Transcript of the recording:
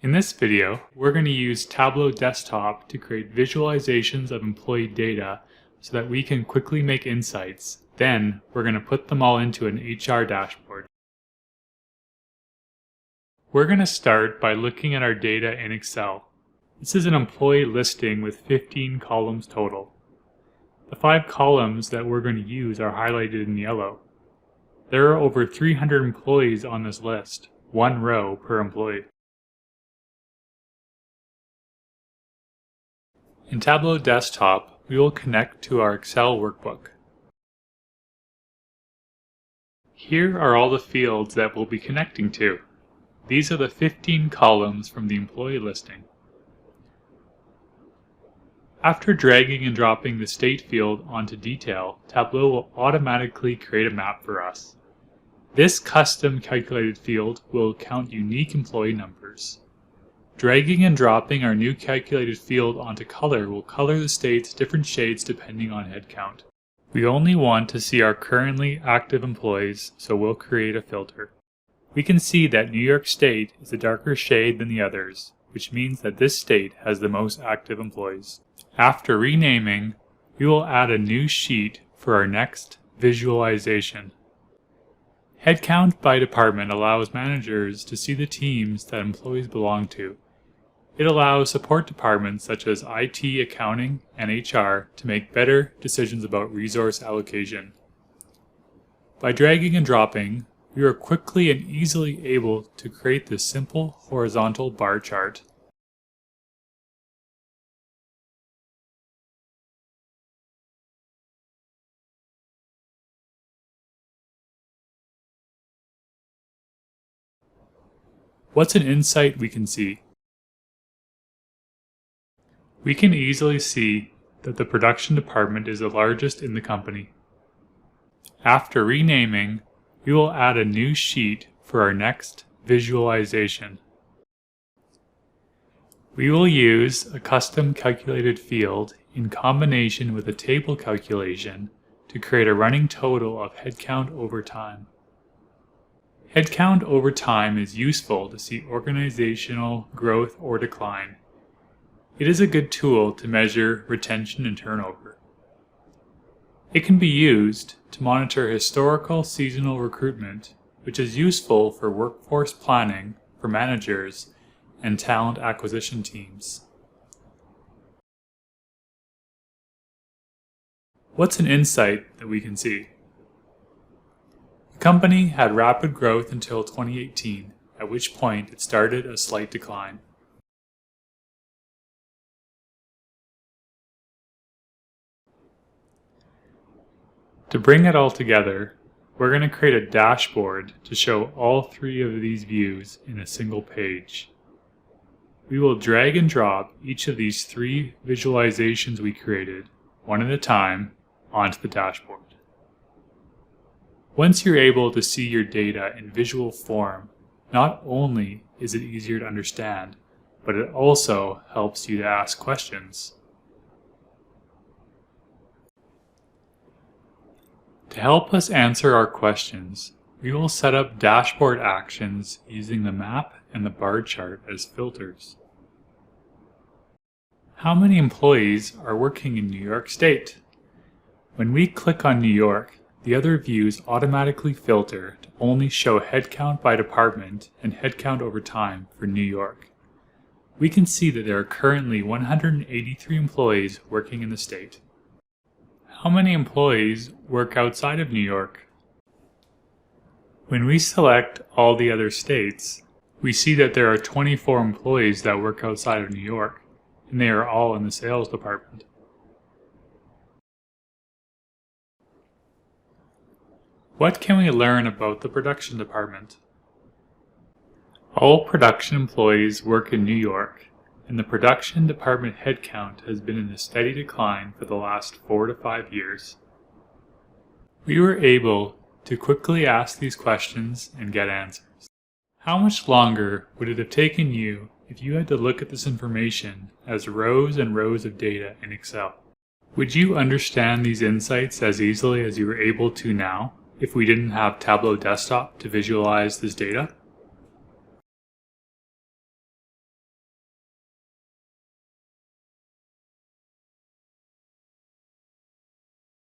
In this video, we're going to use Tableau Desktop to create visualizations of employee data so that we can quickly make insights. Then, we're going to put them all into an HR dashboard. We're going to start by looking at our data in Excel. This is an employee listing with 15 columns total. The 5 columns that we're going to use are highlighted in yellow. There are over 300 employees on this list, 1 row per employee. In Tableau Desktop, we will connect to our Excel workbook. Here are all the fields that we'll be connecting to. These are the 15 columns from the employee listing. After dragging and dropping the state field onto detail, Tableau will automatically create a map for us. This custom calculated field will count unique employee numbers. Dragging and dropping our new calculated field onto color will color the states different shades depending on headcount. We only want to see our currently active employees, so we'll create a filter. We can see that New York State is a darker shade than the others, which means that this state has the most active employees. After renaming, we will add a new sheet for our next visualization. Headcount by department allows managers to see the teams that employees belong to. It allows support departments such as IT, accounting, and HR to make better decisions about resource allocation. By dragging and dropping, we are quickly and easily able to create this simple horizontal bar chart. What's an insight we can see? We can easily see that the production department is the largest in the company. After renaming, we will add a new sheet for our next visualization. We will use a custom calculated field in combination with a table calculation to create a running total of headcount over time. Headcount over time is useful to see organizational growth or decline. It is a good tool to measure retention and turnover. It can be used to monitor historical seasonal recruitment, which is useful for workforce planning for managers and talent acquisition teams. What's an insight that we can see? The company had rapid growth until 2018, at which point it started a slight decline. To bring it all together, we're going to create a dashboard to show all 3 of these views in a single page. We will drag and drop each of these 3 visualizations we created, one at a time, onto the dashboard. Once you're able to see your data in visual form, not only is it easier to understand, but it also helps you to ask questions. To help us answer our questions, we will set up dashboard actions using the map and the bar chart as filters. How many employees are working in New York State? When we click on New York, the other views automatically filter to only show headcount by department and headcount over time for New York. We can see that there are currently 183 employees working in the state. How many employees work outside of New York? When we select all the other states, we see that there are 24 employees that work outside of New York, and they are all in the sales department. What can we learn about the production department? All production employees work in New York, and the production department headcount has been in a steady decline for the last 4 to 5 years. We were able to quickly ask these questions and get answers. How much longer would it have taken you if you had to look at this information as rows and rows of data in Excel? Would you understand these insights as easily as you were able to now if we didn't have Tableau Desktop to visualize this data?